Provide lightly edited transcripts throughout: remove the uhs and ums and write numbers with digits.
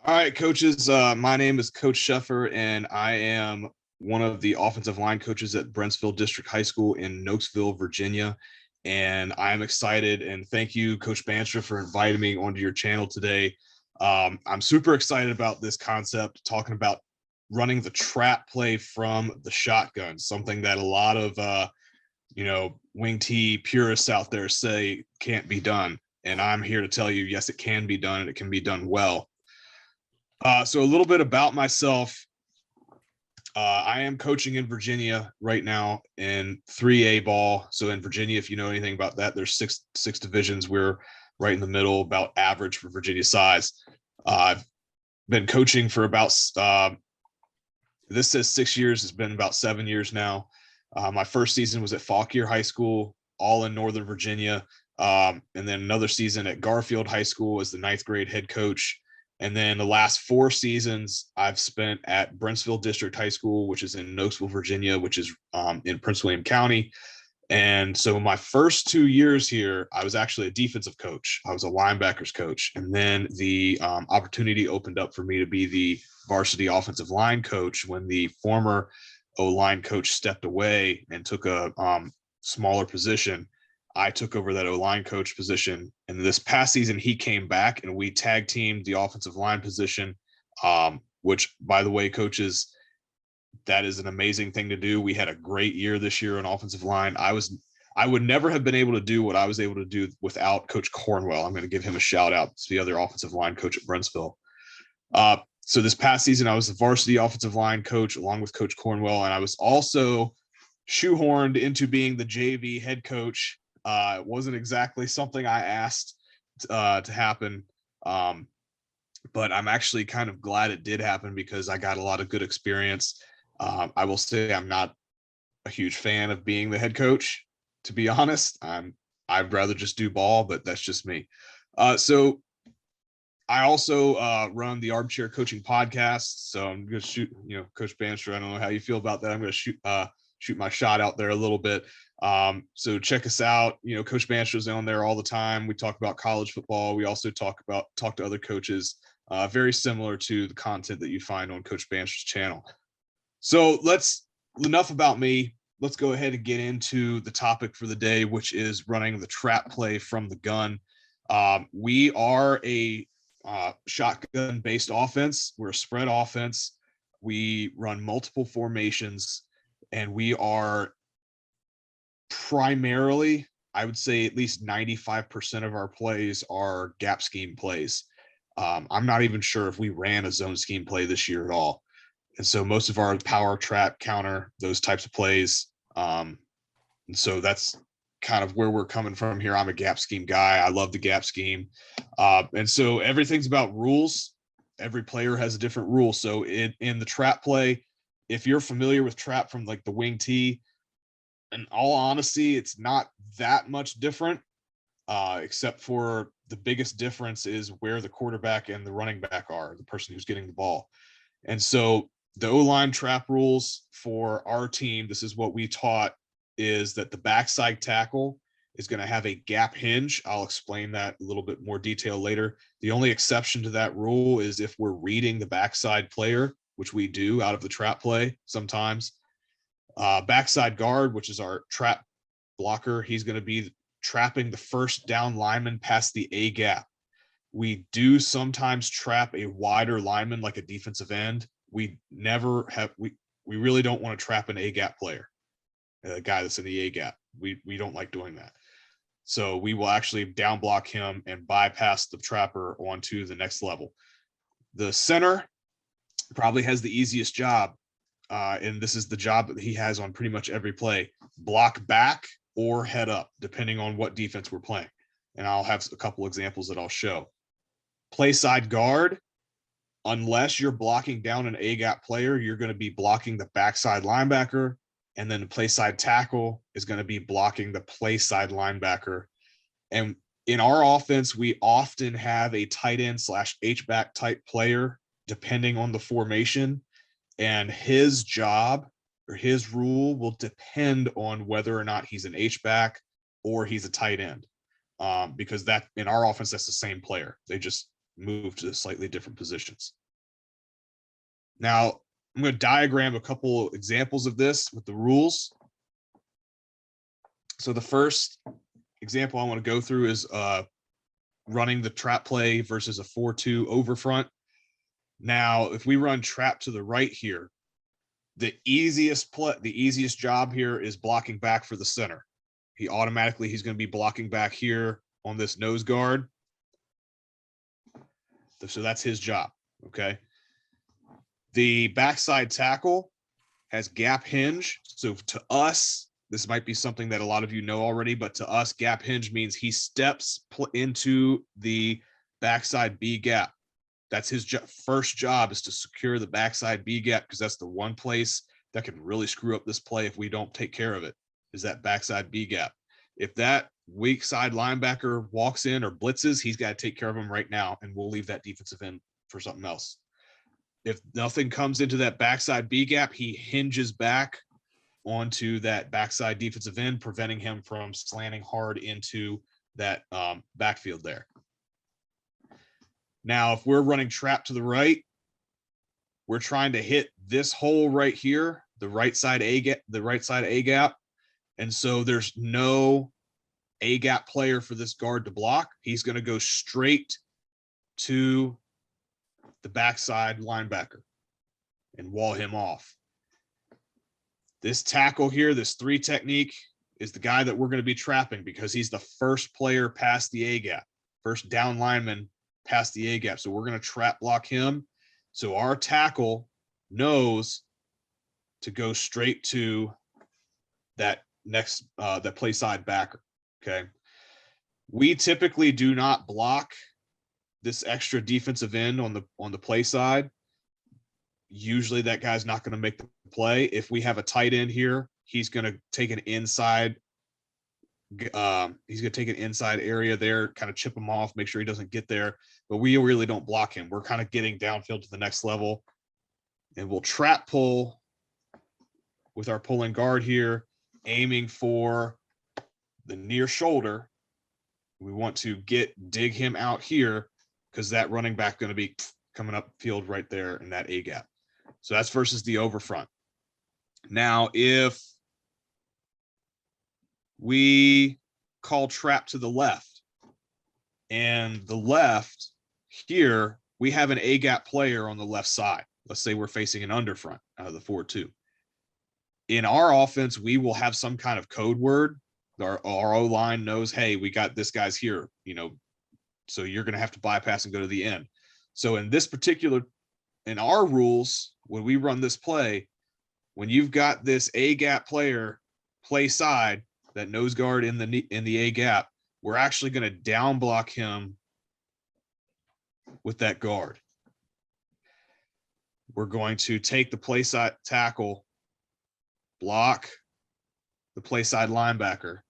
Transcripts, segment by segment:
All right, coaches. My name is Coach Sheffer, and I am one of the offensive line coaches at Brentsville District High School in Nokesville, Virginia. And I'm excited, and thank you, Coach Bandstra, for inviting me onto your channel today. I'm super excited about this concept, talking about running the trap play from the shotgun, something that a lot of wing T purists out there say can't be done. And I'm here to tell you, yes, it can be done, and it can be done well. So a little bit about myself. I am coaching in Virginia right now in 3A ball. So in Virginia, if you know anything about that, there's six divisions. We're right in the middle, about average for Virginia size. I've been coaching for about this says 6 years. It's been about 7 years now. My first season was at Fauquier High School, all in Northern Virginia, and then another season at Garfield High School as the 9th grade head coach. And then the last 4 seasons I've spent at Brentsville District High School, which is in Nokesville, Virginia, which is in Prince William County. And so my first 2 years here, I was actually a defensive coach. I was a linebackers coach. And then the opportunity opened up for me to be the varsity offensive line coach when the former O-line coach stepped away and took a smaller position. I took over that O-line coach position. And this past season, he came back and we tag teamed the offensive line position, which, by the way, coaches, that is an amazing thing to do. We had a great year this year on offensive line. I would never have been able to do what I was able to do without Coach Cornwell. I'm going to give him a shout out. It's the other offensive line coach at Brentsville. So this past season, I was the varsity offensive line coach along with Coach Cornwell, and I was also shoehorned into being the JV head coach. It wasn't exactly something I asked to happen, but I'm actually kind of glad it did happen because I got a lot of good experience. I will say I'm not a huge fan of being the head coach, to be honest. I'd rather just do ball, but that's just me. So I also run the Armchair Coaching Podcast. So I'm going to shoot, Coach Bandstra, I don't know how you feel about that. I'm going to shoot my shot out there a little bit. So check us out. Coach Banstra's on there all the time. We talk about college football. We also talk to other coaches, very similar to the content that you find on Coach Banstra's channel. So enough about me. Let's go ahead and get into the topic for the day, which is running the trap play from the gun. We are a shotgun based offense. We're a spread offense. We run multiple formations, and we are primarily, I would say at least 95% of our plays are gap scheme plays. I'm not even sure if we ran a zone scheme play this year at all. And so most of our power, trap, counter, those types of plays. And so that's kind of where we're coming from here. I'm a gap scheme guy. I love the gap scheme. And so everything's about rules. Every player has a different rule. So in the trap play, if you're familiar with trap from like the wing T, in all honesty, it's not that much different, except for the biggest difference is where the quarterback and the running back are, the person who's getting the ball. And so the O-line trap rules for our team, this is what we taught, is that the backside tackle is going to have a gap hinge. I'll explain that a little bit more detail later. The only exception to that rule is if we're reading the backside player, which we do out of the trap play sometimes. Backside guard, which is our trap blocker, he's going to be trapping the first down lineman past the A gap. We do sometimes trap a wider lineman like a defensive end. We really don't want to trap an A gap player, a guy that's in the A gap. We don't like doing that. So we will actually down block him and bypass the trapper onto the next level. The center probably has the easiest job, and this is the job that he has on pretty much every play: block back or head up, depending on what defense we're playing. And I'll have a couple examples that I'll show. Play side guard, unless you're blocking down an A-gap player, you're going to be blocking the backside linebacker, and then the play side tackle is going to be blocking the play side linebacker. And in our offense, we often have a tight end / H-back type player, depending on the formation, and his job or his rule will depend on whether or not he's an H-back or he's a tight end. Because that in our offense, that's the same player. They just move to slightly different positions. Now, I'm going to diagram a couple examples of this with the rules. So the first example I want to go through is running the trap play versus a 4-2 over front. Now, if we run trap to the right here, the easiest job here is blocking back for the center. He's going to be blocking back here on this nose guard. So that's his job. Okay. The backside tackle has gap hinge. So to us, this might be something that a lot of you know already, but to us, gap hinge means he steps into the backside B gap. That's his first job, is to secure the backside B gap, because that's the one place that can really screw up this play if we don't take care of it, is that backside B gap. If that weak side linebacker walks in or blitzes, he's got to take care of him right now, and we'll leave that defensive end for something else. If nothing comes into that backside B gap, he hinges back onto that backside defensive end, preventing him from slanting hard into that backfield there. Now, if we're running trap to the right, we're trying to hit this hole right here, the right side A gap. And so there's no A gap player for this guard to block. He's going to go straight to the backside linebacker and wall him off. This tackle here, this 3 technique, is the guy that we're going to be trapping, because he's the first player past the A gap, first down lineman past the A gap. So we're going to trap block him. So our tackle knows to go straight to that next, that play side backer. Okay. We typically do not block this extra defensive end on the play side. Usually that guy's not going to make the play. If we have a tight end here, he's going to take an inside. He's going to take an inside area there, kind of chip him off, make sure he doesn't get there. But we really don't block him. We're kind of getting downfield to the next level, and we'll trap pull with our pulling guard here, aiming for the near shoulder. We want to dig him out here, because that running back going to be coming up field right there in that A gap. So that's versus the over front. Now, if we call trap to the left, and the left here, we have an A gap player on the left side. Let's say we're facing an under front out of the 4-2. In our offense, we will have some kind of code word. Our O-line knows, hey, we got this guy's here, so you're going to have to bypass and go to the end. So in our rules, when we run this play, when you've got this A gap player play side, that nose guard in the A gap, we're actually going to down block him with that guard. We're going to take the play side tackle, block the play side linebacker.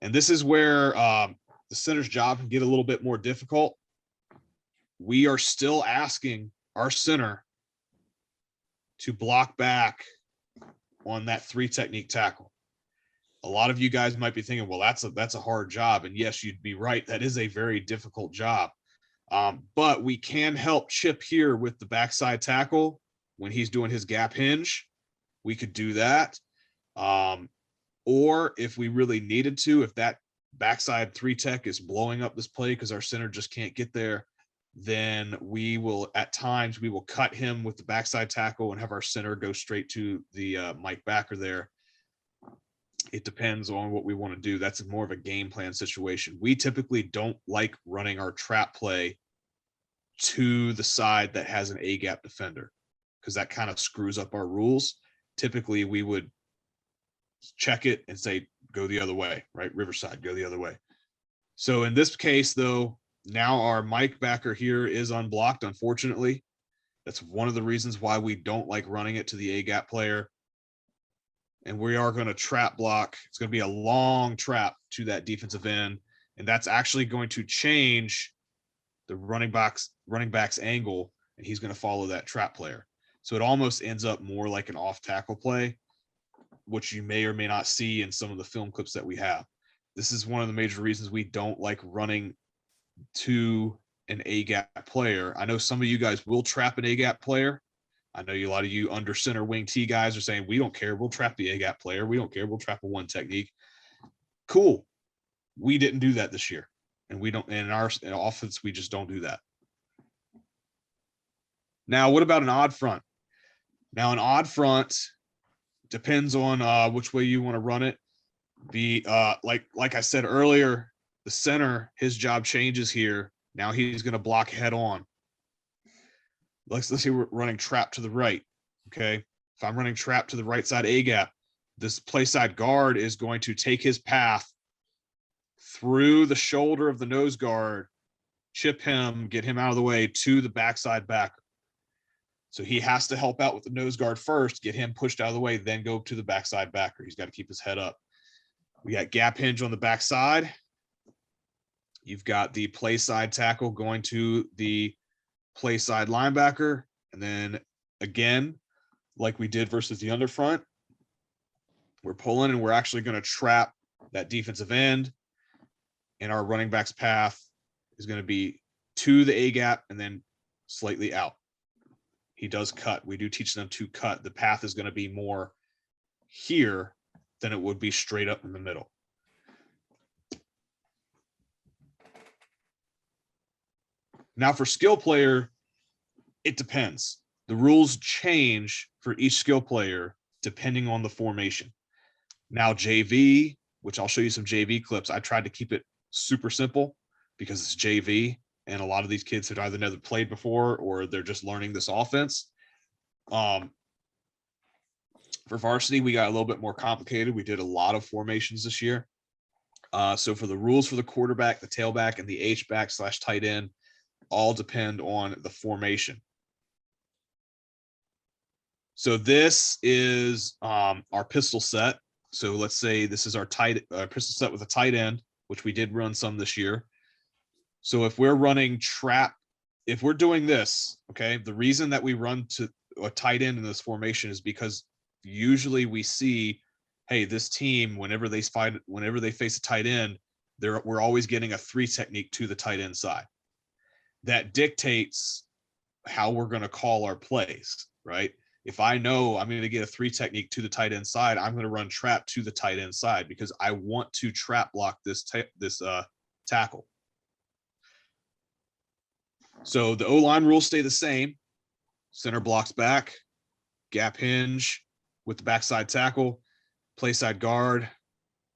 And this is where the center's job can get a little bit more difficult. We are still asking our center to block back on that 3 technique tackle. A lot of you guys might be thinking, well, that's a hard job. And yes, you'd be right. That is a very difficult job. But we can help chip here with the backside tackle when he's doing his gap hinge. We could do that. Or if we really needed to, if that backside 3 tech is blowing up this play because our center just can't get there, then at times we will cut him with the backside tackle and have our center go straight to the Mike backer there. It depends on what we want to do. That's more of a game plan situation. We typically don't like running our trap play to the side that has an A gap defender, because that kind of screws up our rules. Typically we would check it and say, go the other way, right? Riverside, go the other way. So in this case though, now our Mike backer here is unblocked, unfortunately. That's one of the reasons why we don't like running it to the A gap player. And we are going to trap block. It's going to be a long trap to that defensive end. And that's actually going to change the running back's angle, and he's going to follow that trap player. So it almost ends up more like an off tackle play, which you may or may not see in some of the film clips that we have. This is one of the major reasons we don't like running to an A-gap player. I know some of you guys will trap an A-gap player. I know a lot of you under center wing T guys are saying, we don't care. We'll trap the A-gap player. We don't care. We'll trap a one technique. Cool. We didn't do that this year. And we don't, in our offense, we just don't do that. Now, what about an odd front? Now, an odd front depends on which way you want to run it. Like I said earlier, the center, his job changes here. Now he's going to block head on. Let's say we're running trap to the right. Okay. If I'm running trap to the right side A gap, this play side guard is going to take his path through the shoulder of the nose guard, chip him, get him out of the way to the backside backer. So he has to help out with the nose guard first, get him pushed out of the way, then go to the backside backer. He's got to keep his head up. We got gap hinge on the backside. You've got the play side tackle going to the play side linebacker. And then again, like we did versus the underfront, we're pulling and we're actually going to trap that defensive end. And our running back's path is going to be to the A gap and then slightly out. He does cut. We do teach them to cut. The path is going to be more here than it would be straight up in the middle. Now for skill player, it depends. The rules change for each skill player depending on the formation. Now JV, which I'll show you some JV clips, I tried to keep it super simple because it's JV. And a lot of these kids had either never played before or they're just learning this offense. For varsity, we got a little bit more complicated. We did a lot of formations this year. So for the rules for the quarterback, the tailback, and the H-back / tight end all depend on the formation. So this is our pistol set. So let's say this is our pistol set with a tight end, which we did run some this year. So if we're running trap, if we're doing this, okay, the reason that we run to a tight end in this formation is because usually we see, hey, this team, whenever they face a tight end, we're always getting a 3 technique to the tight end side. That dictates how we're going to call our plays, right? If I know I'm going to get a 3 technique to the tight end side, I'm going to run trap to the tight end side because I want to trap block this tackle. So the O-line rules stay the same. Center blocks back, gap hinge with the backside tackle, play side guard,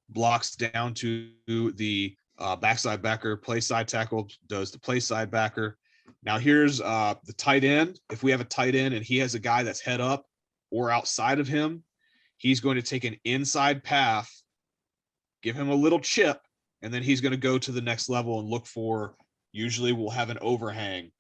blocks down to the backside backer, play side tackle does the play side backer. Now here's the tight end. If we have a tight end and he has a guy that's head up or outside of him, he's going to take an inside path, give him a little chip, and then he's going to go to the next level and look for, usually we'll have an overhang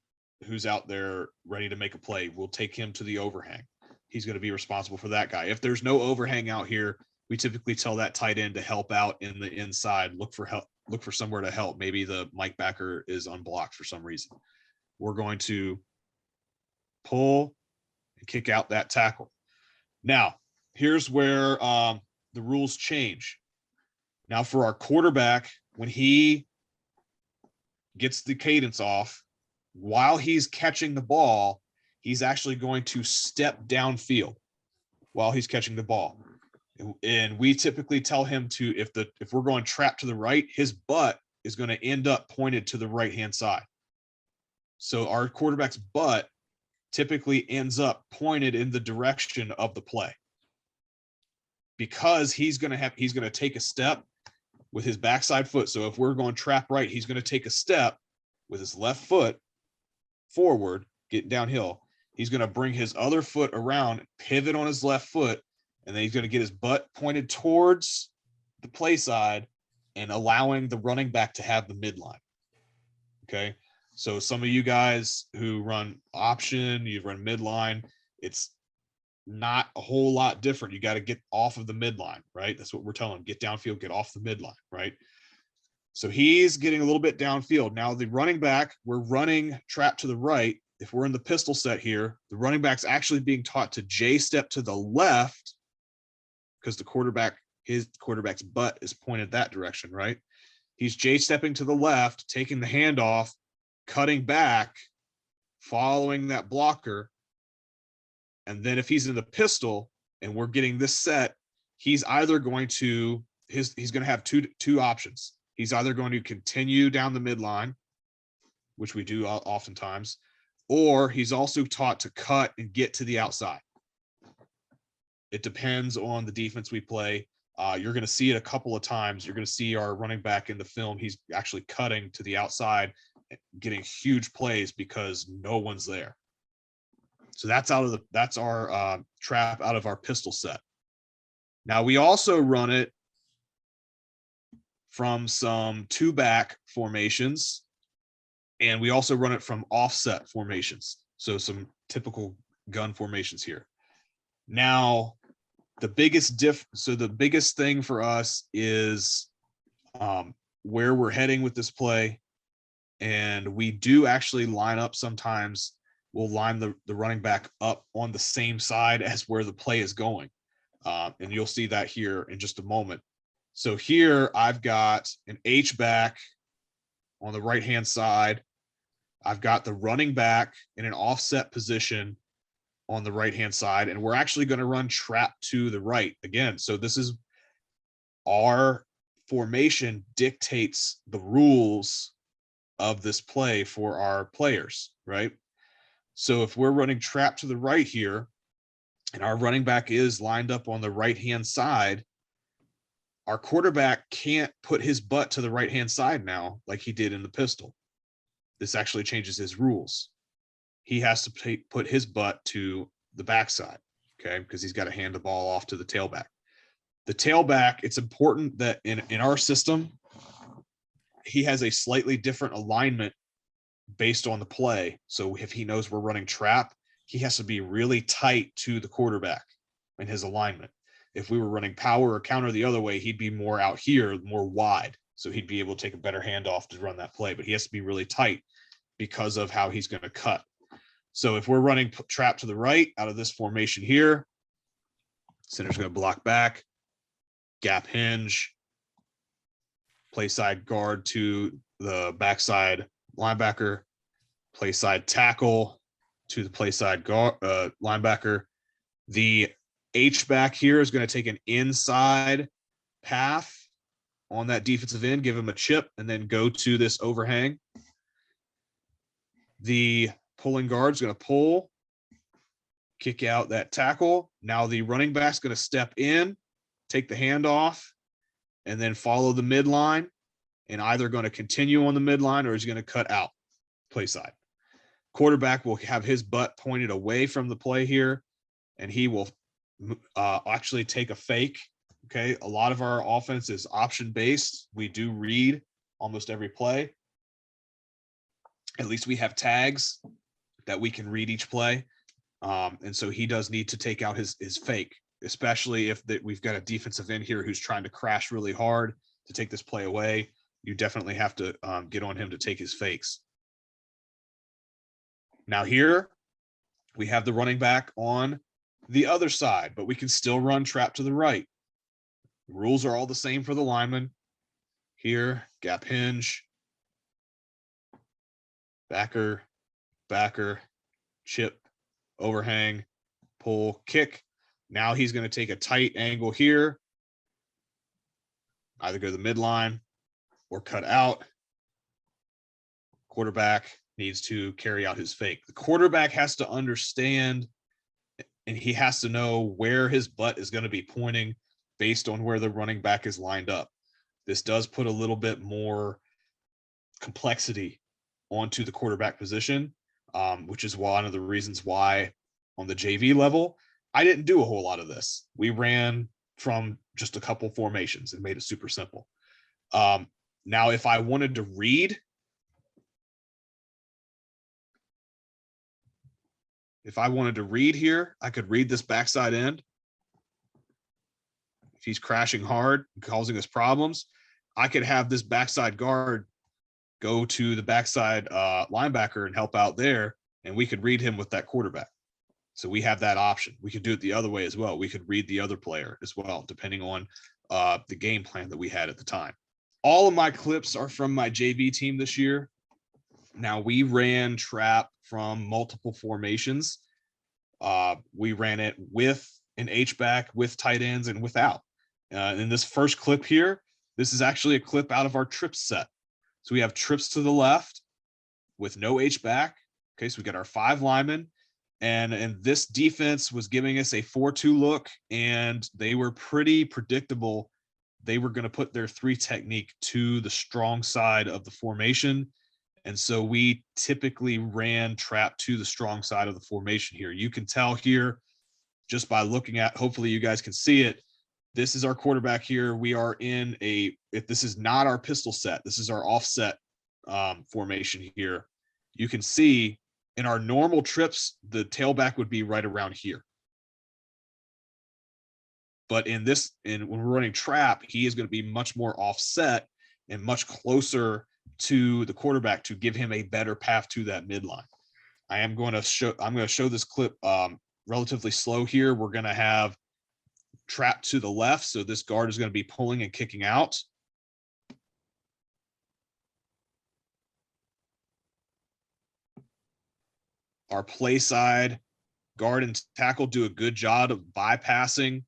who's out there ready to make a play. We'll take him to the overhang. He's going to be responsible for that guy. If there's no overhang out here, we typically tell that tight end to help out in the inside, look for help, look for somewhere to help. Maybe the Mike backer is unblocked for some reason. We're going to pull and kick out that tackle. Now, here's where the rules change. Now for our quarterback, when he gets the cadence off, while he's catching the ball, he's actually going to step downfield while he's catching the ball. And we typically tell him to, if we're going trap to the right, his butt is going to end up pointed to the right-hand side. So our quarterback's butt typically ends up pointed in the direction of the play because he's going to take a step with his backside foot. So if we're going trap right, he's going to take a step with his left foot forward, get downhill. He's going to bring his other foot around, pivot on his left foot, and then he's going to get his butt pointed towards the play side and allowing the running back to have the midline. Okay. So some of you guys who run option, you run midline, it's not a whole lot different. You got to get off of the midline, right? That's what we're telling him. Get downfield, get off the midline, right? So he's getting a little bit downfield. Now the running back, we're running trap to the right. If we're in the pistol set here, the running back's actually being taught to J step to the left because his quarterback's butt is pointed that direction, right? He's J stepping to the left, taking the handoff, cutting back, following that blocker. And then if he's in the pistol and we're getting this set, he's either going to, he's going to have two options. He's either going to continue down the midline, which we do oftentimes, or he's also taught to cut and get to the outside. It depends on the defense we play. You're going to see it a couple of times. You're going to see our running back in the film. He's actually cutting to the outside, getting huge plays because no one's there. So that's our trap out of our pistol set. Now we also run it from some 2-back formations, and we also run it from offset formations. So some typical gun formations here. Now, the biggest thing for us is where we're heading with this play. And we do actually line up sometimes. We'll line the running back up on the same side as where the play is going. And you'll see that here in just a moment. So here I've got an H-back on the right-hand side. I've got the running back in an offset position on the right-hand side, and we're actually going to run trap to the right again. So this is our formation dictates the rules of this play for our players, right? So if we're running trap to the right here, and our running back is lined up on the right-hand side, our quarterback can't put his butt to the right-hand side now like he did in the pistol. This actually changes his rules. He has to put his butt to the backside, okay, because he's got to hand the ball off to the tailback. The tailback, it's important that in our system, he has a slightly different alignment based on the play. So if he knows we're running trap, he has to be really tight to the quarterback in his alignment. If we were running power or counter the other way, he'd be more out here, more wide. So he'd be able to take a better handoff to run that play, but he has to be really tight because of how he's going to cut. So if we're running trap to the right out of this formation here, center's going to block back, gap hinge, play side guard to the backside linebacker, play side tackle to the play side guard, linebacker. The H back here is going to take an inside path on that defensive end, give him a chip, and then go to this overhang. The pulling guard is going to pull, kick out that tackle. Now the running back's going to step in, take the handoff, and then follow the midline, and either going to continue on the midline or he's going to cut out play side. Quarterback will have his butt pointed away from the play here, and he will actually take a fake. Okay, a lot of our offense is option based. We do read almost every play. At least we have tags that we can read each play. And so he does need to take out his fake, especially if we've got a defensive end here who's trying to crash really hard to take this play away. You definitely have to get on him to take his fakes. Now here we have the running back on the other side, but we can still run trap to the right. The rules are all the same for the lineman. Here, gap hinge, backer, chip, overhang, pull, kick. Now he's going to take a tight angle here, either go to the midline or cut out. Quarterback needs to carry out his fake. The quarterback has to understand, and he has to know where his butt is going to be pointing based on where the running back is lined up. This does put a little bit more complexity onto the quarterback position, which is one of the reasons why on the JV level, I didn't do a whole lot of this. We ran from just a couple formations and made it super simple. Now, if I wanted to read, here, I could read this backside end. If he's crashing hard, causing us problems, I could have this backside guard go to the backside linebacker and help out there, and we could read him with that quarterback. So we have that option. We could do it the other way as well. We could read the other player as well, depending on the game plan that we had at the time. All of my clips are from my JV team this year. Now, we ran trap from multiple formations. We ran it with an H-back, with tight ends, and without. In this first clip here, this is actually a clip out of our trips set. So we have trips to the left with no H-back. Okay, so we got our 5 linemen. And this defense was giving us a 4-2 look, and they were pretty predictable. They were going to put their 3 technique to the strong side of the formation. And so we typically ran trap to the strong side of the formation here. You can tell here just by looking at, hopefully you guys can see it. This is our quarterback here. We are in if this is not our pistol set, this is our offset formation here. You can see in our normal trips, the tailback would be right around here. But when we're running trap, he is going to be much more offset and much closer to the quarterback to give him a better path to that midline. I'm going to show this clip relatively slow here. We're going to have trap to the left. So this guard is going to be pulling and kicking out. Our play side guard and tackle do a good job of bypassing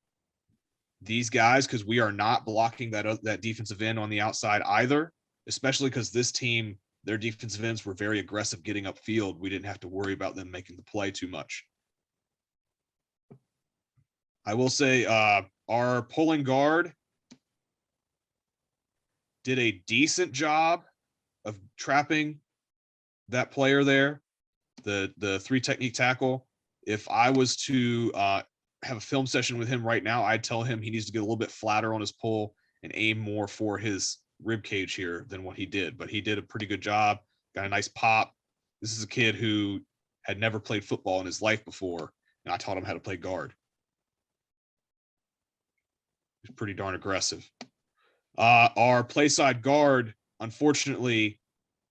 these guys because we are not blocking that defensive end on the outside either, especially because this team, their defensive ends were very aggressive getting upfield. We didn't have to worry about them making the play too much. I will say our pulling guard did a decent job of trapping that player there, the 3 technique tackle. If I was to have a film session with him right now, I'd tell him he needs to get a little bit flatter on his pull and aim more for his rib cage here than what he did. But he did a pretty good job, got a nice pop. This is a kid who had never played football in his life before, and I taught him how to play guard. He's pretty darn aggressive. Our play side guard, unfortunately,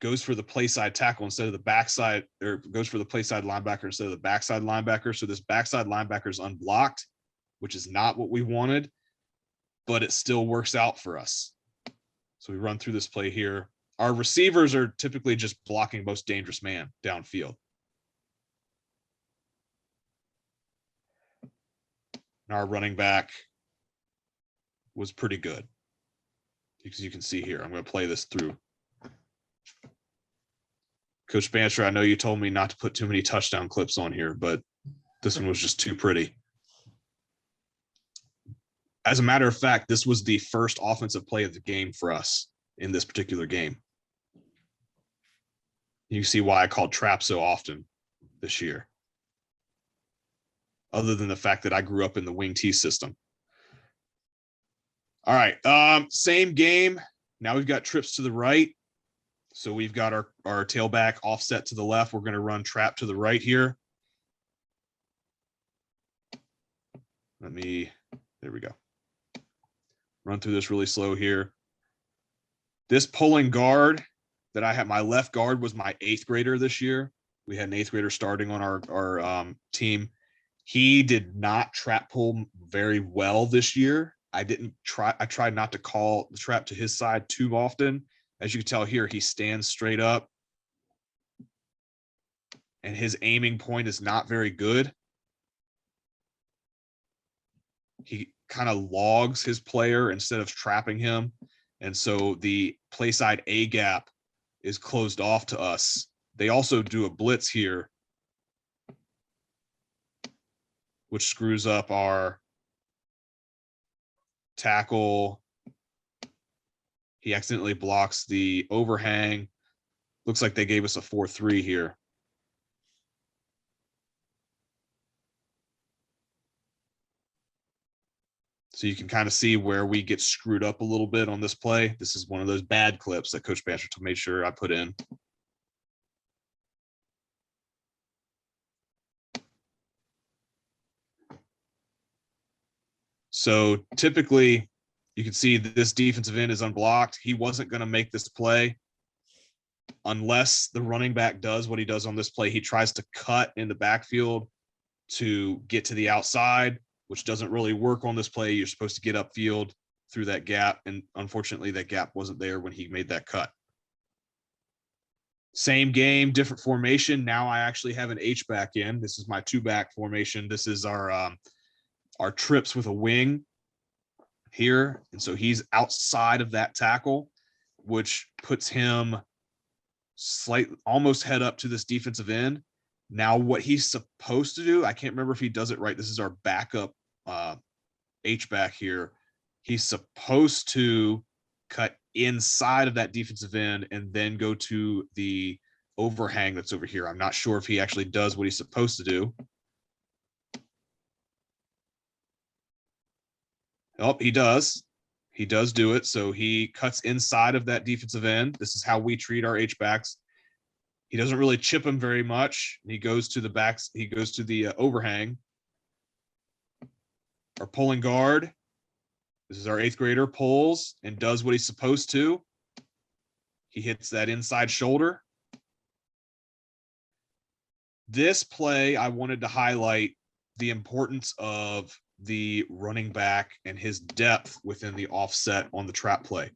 goes for the play side tackle instead of the backside, or goes for the play side linebacker instead of the backside linebacker. So this backside linebacker is unblocked, which is not what we wanted, but it still works out for us. So we run through this play here. Our receivers are typically just blocking most dangerous man downfield. And our running back was pretty good. As you can see here, I'm going to play this through. Coach Bandstra, I know you told me not to put too many touchdown clips on here, but this one was just too pretty. As a matter of fact, this was the first offensive play of the game for us in this particular game. You see why I called trap so often this year, other than the fact that I grew up in the wing T system. All right, same game. Now we've got trips to the right. So we've got our tailback offset to the left. We're going to run trap to the right here. There we go. Run through this really slow here. This pulling guard that I had, my left guard was my 8th grader this year. We had an 8th grader starting on our team. He did not trap pull very well this year. I tried not to call the trap to his side too often. As you can tell here, he stands straight up and his aiming point is not very good. He kind of logs his player instead of trapping him. And so the play side A gap is closed off to us. They also do a blitz here, which screws up our tackle. He accidentally blocks the overhang. Looks like they gave us a 4-3 here. So you can kind of see where we get screwed up a little bit on this play. This is one of those bad clips that Coach Bandstra made sure I put in. So typically, you can see that this defensive end is unblocked. He wasn't going to make this play unless the running back does what he does on this play. He tries to cut in the backfield to get to the outside, which doesn't really work on this play. You're supposed to get upfield through that gap, and unfortunately, that gap wasn't there when he made that cut. Same game, different formation. Now I actually have an H back in. This is my 2-back formation. This is our trips with a wing here. And so he's outside of that tackle, which puts him almost head up to this defensive end. Now what he's supposed to do, I can't remember if he does it right. This is our backup H back here. He's supposed to cut inside of that defensive end and then go to the overhang that's over here. I'm not sure if he actually does what he's supposed to do. Oh, he does. He does do it. So he cuts inside of that defensive end. This is how we treat our H-backs. He doesn't really chip him very much. He goes to the backs. He goes to the overhang. Our pulling guard. This is our 8th grader, pulls and does what he's supposed to. He hits that inside shoulder. This play, I wanted to highlight the importance of the running back and his depth within the offset on the trap play.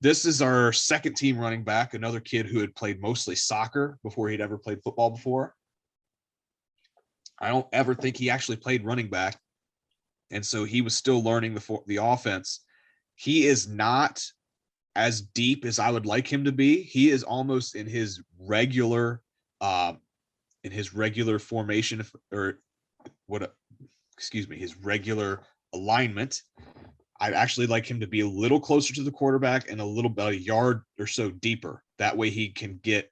This is our 2nd team running back, another kid who had played mostly soccer before he'd ever played football before. I don't ever think he actually played running back. And so he was still learning the offense. He is not as deep as I would like him to be. He is almost in his regular formation, or his regular alignment. I'd actually like him to be a little closer to the quarterback and about a yard or so deeper. That way he can get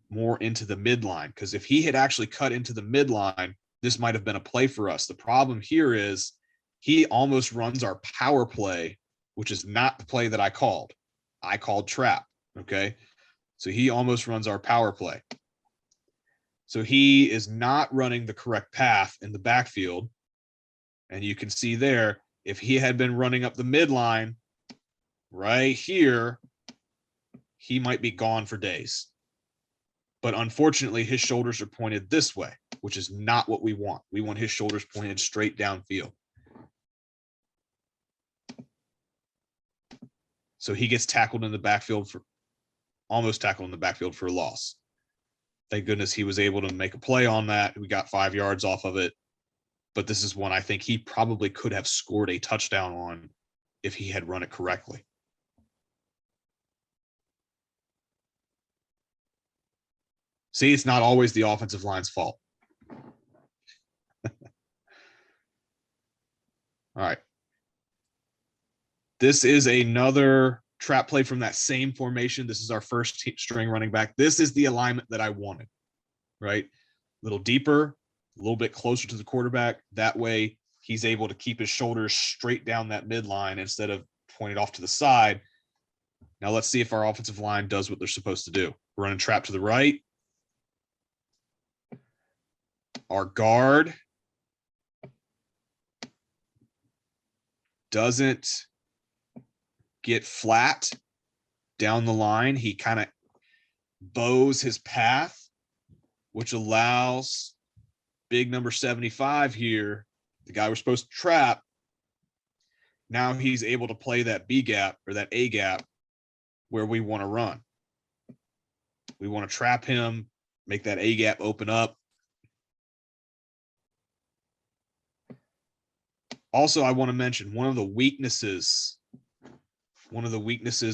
more into the midline. Because if he had actually cut into the midline, this might have been a play for us. The problem here is he almost runs our power play, which is not the play that I called. I called trap, okay? So he almost runs our power play. So he is not running the correct path in the backfield. And you can see there, if he had been running up the midline right here, he might be gone for days. But unfortunately, his shoulders are pointed this way, which is not what we want. We want his shoulders pointed straight downfield. So he gets tackled in the backfield almost tackled in the backfield for a loss. Thank goodness he was able to make a play on that. We got 5 yards off of it. But this is one I think he probably could have scored a touchdown on if he had run it correctly. See, it's not always the offensive line's fault. All right. This is another trap play from that same formation. This is our 1st string running back. This is the alignment that I wanted, right? A little deeper, a little bit closer to the quarterback. That way he's able to keep his shoulders straight down that midline instead of pointed off to the side. Now let's see if our offensive line does what they're supposed to do. We're running trap to the right. Our guard doesn't get flat down the line. He kind of bows his path, which allows big number 75 here, the guy we're supposed to trap. Now he's able to play that B gap or that A gap where we want to run. We want to trap him, make that A gap open up. Also, I want to mention one of the weaknesses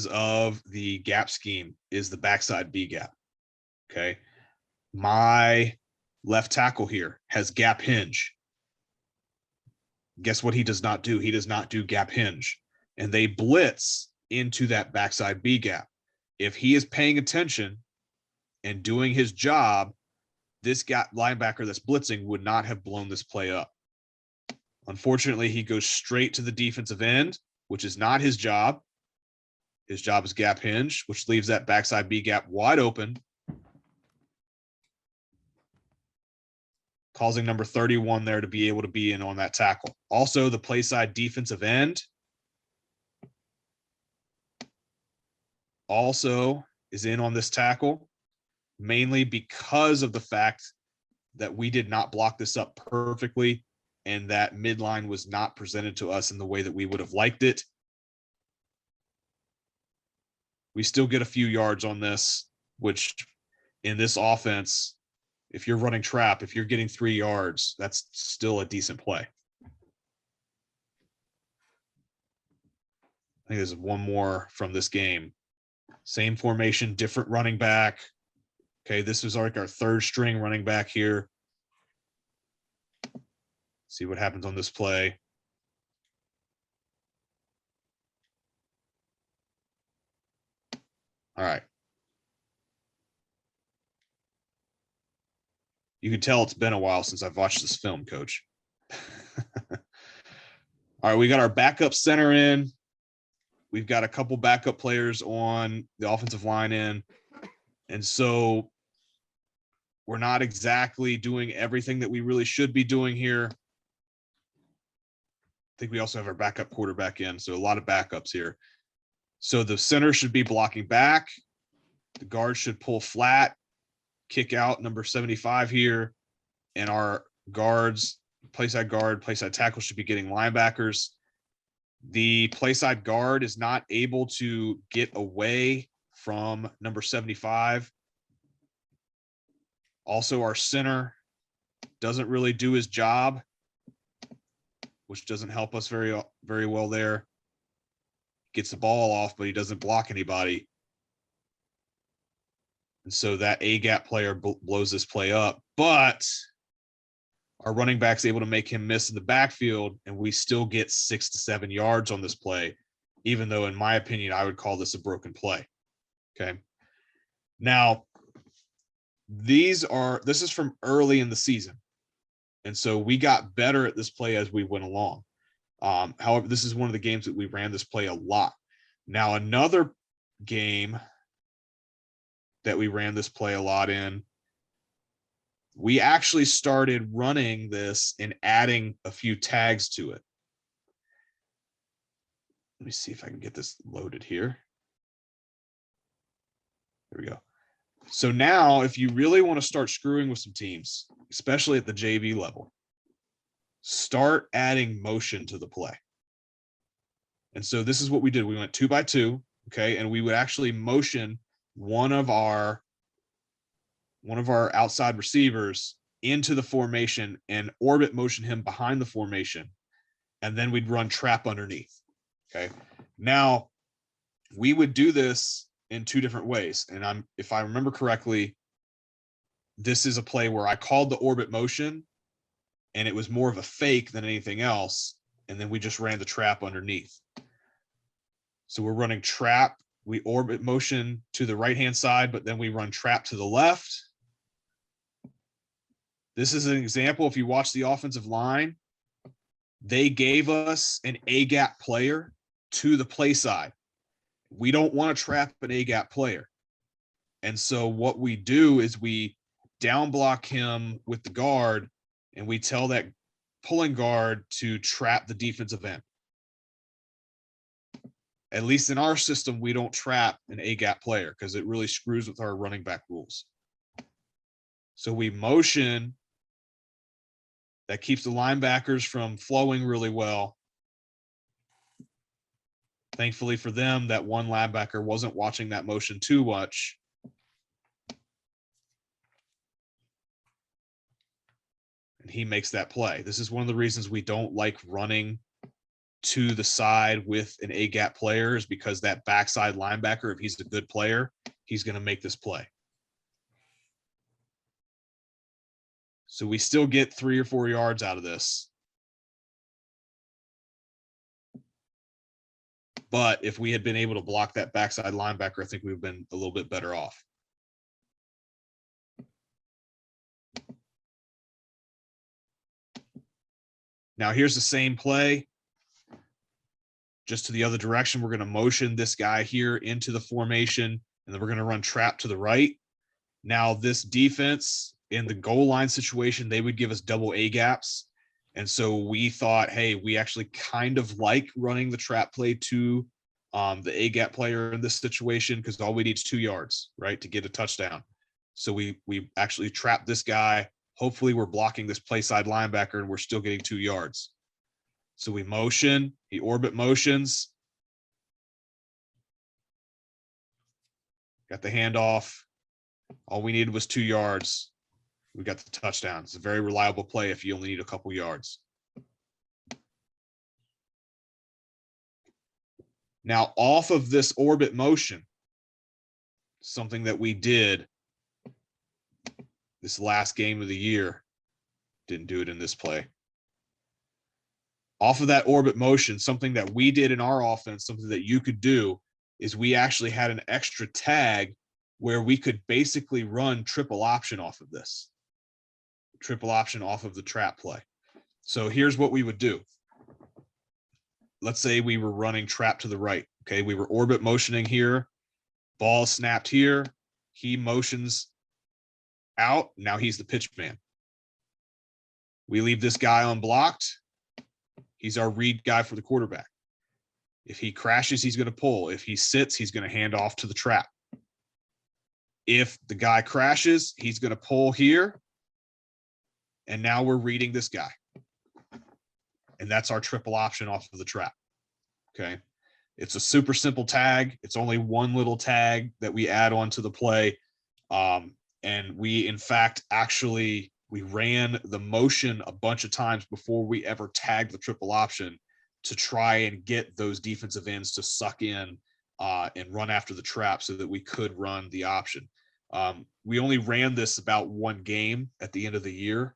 of the gap scheme is the backside B gap. Okay. My left tackle here has gap hinge. Guess what he does not do? He does not do gap hinge. And they blitz into that backside B gap. If he is paying attention and doing his job, this gap linebacker that's blitzing would not have blown this play up. Unfortunately, he goes straight to the defensive end, which is not his job. His job is gap hinge, which leaves that backside B gap wide open, causing number 31 there to be able to be in on that tackle. Also, the play side defensive end also is in on this tackle, mainly because of the fact that we did not block this up perfectly and that midline was not presented to us in the way that we would have liked it. We still get a few yards on this, which in this offense, if you're running trap, if you're getting 3 yards, that's still a decent play. I think there's one more from this game. Same formation, different running back. Okay, this was like our 3rd string running back here. See what happens on this play. All right. You can tell it's been a while since I've watched this film, Coach. All right, we got our backup center in. We've got a couple backup players on the offensive line in. And so we're not exactly doing everything that we really should be doing here. I think we also have our backup quarterback in, so a lot of backups here. So the center should be blocking back. The guard should pull flat, kick out number 75 here. And our guards, playside guard, playside tackle should be getting linebackers. The playside guard is not able to get away from number 75. Also, our center doesn't really do his job, which doesn't help us very well there. Gets the ball off, but he doesn't block anybody. And so that A-gap player blows this play up. But our running back's able to make him miss in the backfield, and we still get 6 to 7 yards on this play, even though, in my opinion, I would call this a broken play. Okay. Now, this is from early in the season. And so we got better at this play as we went along. However, this is one of the games that we ran this play a lot. Now, another game that we ran this play a lot in, we actually started running this and adding a few tags to it. Let me see if I can get this loaded here. There we go. So now, if you really want to start screwing with some teams, especially at the JV level, start adding motion to the play. And so this is what we did. We went 2 by 2, okay, and we would actually motion one of our outside receivers into the formation and orbit motion him behind the formation, and then we'd run trap underneath. Okay. Now, we would do this in 2 different ways. And if I remember correctly, this is a play where I called the orbit motion and it was more of a fake than anything else. And then we just ran the trap underneath. So we're running trap. We orbit motion to the right-hand side, but then we run trap to the left. This is an example. If you watch the offensive line, they gave us an A-gap player to the play side. We don't want to trap an A-gap player. And so what we do is we down block him with the guard, and we tell that pulling guard to trap the defensive end. At least in our system, we don't trap an A-gap player because it really screws with our running back rules. So we motion. That keeps the linebackers from flowing really well. Thankfully for them, that one linebacker wasn't watching that motion too much. And he makes that play. This is one of the reasons we don't like running to the side with an A-gap player, is because that backside linebacker, if he's a good player, he's going to make this play. So we still get 3 or 4 yards out of this. But if we had been able to block that backside linebacker, I think we've been a little bit better off. Now here's the same play. Just to the other direction, we're going to motion this guy here into the formation, and then we're going to run trap to the right. Now this defense in the goal line situation, they would give us double A gaps. And so we thought, hey, we actually kind of like running the trap play to the A gap player in this situation, because all we need is 2 yards, right, to get a touchdown. So we actually trap this guy. Hopefully we're blocking this play side linebacker and we're still getting 2 yards. So we motion, he orbit motions. Got the handoff. All we needed was 2 yards. We got the touchdown. It's a very reliable play if you only need a couple yards. Now, off of this orbit motion, something that we did this last game of the year, didn't do it in this play. Off of that orbit motion, something that we did in our offense, something that you could do, is we actually had an extra tag where we could basically run triple option off of this. Triple option off of the trap play. So here's what we would do. Let's say we were running trap to the right. Okay, we were orbit motioning here. Ball snapped here. He motions out. Now he's the pitch man. We leave this guy unblocked. He's our read guy for the quarterback. If he crashes, he's going to pull. If he sits, he's going to hand off to the trap. If the guy crashes, he's going to pull here. And now we're reading this guy. And that's our triple option off of the trap. Okay. It's a super simple tag. It's only one little tag that we add on to the play. And we, in fact, we ran the motion a bunch of times before we ever tagged the triple option to try and get those defensive ends to suck in and run after the trap so that we could run the option. We only ran this about one game at the end of the year,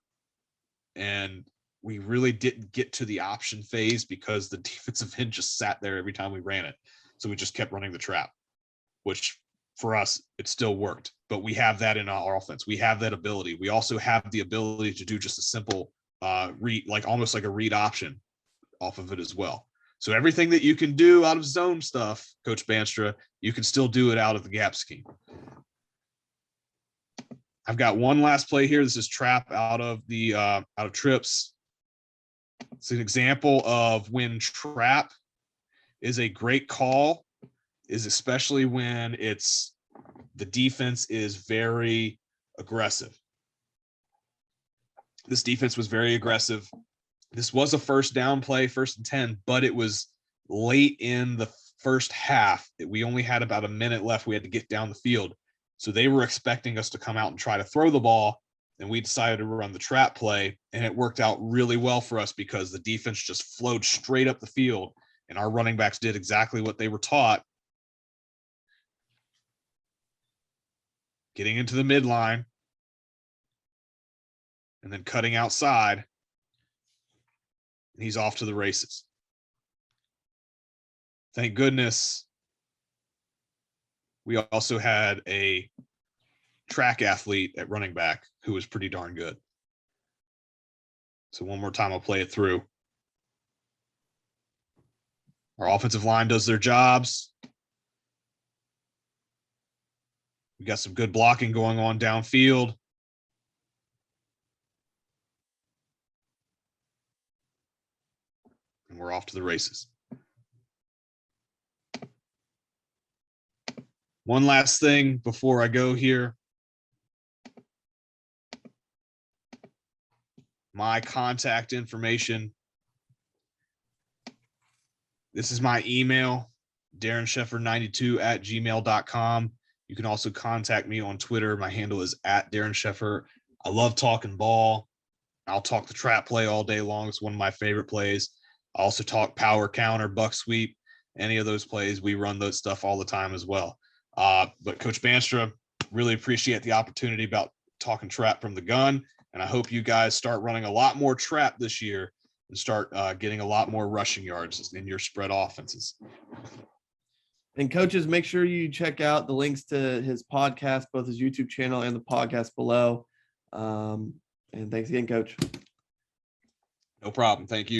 and we really didn't get to the option phase because the defensive end just sat there every time we ran it. So we just kept running the trap, which for us, it still worked. But we have that in our offense. We have that ability. We also have the ability to do just a simple read, like almost like a read option off of it as well. So everything that you can do out of zone stuff, Coach Bandstra, you can still do it out of the gap scheme. I've got one last play here. This is trap out of trips. It's an example of when trap is a great call, is especially when the defense is very aggressive. This defense was very aggressive. This was a first down play, 1st and 10, but it was late in the first half. We only had about a minute left. We had to get down the field. So they were expecting us to come out and try to throw the ball, and we decided to run the trap play, and it worked out really well for us because the defense just flowed straight up the field, and our running backs did exactly what they were taught, getting into the midline and then cutting outside, and he's off to the races. Thank goodness we also had a track athlete at running back who was pretty darn good. So one more time, I'll play it through. Our offensive line does their jobs. We got some good blocking going on downfield. And we're off to the races. One last thing before I go here. My contact information. This is my email, darrinsheffer92@gmail.com. You can also contact me on Twitter. My handle is @DarrinSheffer. I love talking ball. I'll talk the trap play all day long. It's one of my favorite plays. I also talk power counter, buck sweep, any of those plays. We run those stuff all the time as well. But Coach Bandstra, really appreciate the opportunity about talking trap from the gun. And I hope you guys start running a lot more trap this year and start getting a lot more rushing yards in your spread offenses. And coaches, make sure you check out the links to his podcast, both his YouTube channel and the podcast below. And thanks again, Coach. No problem. Thank you.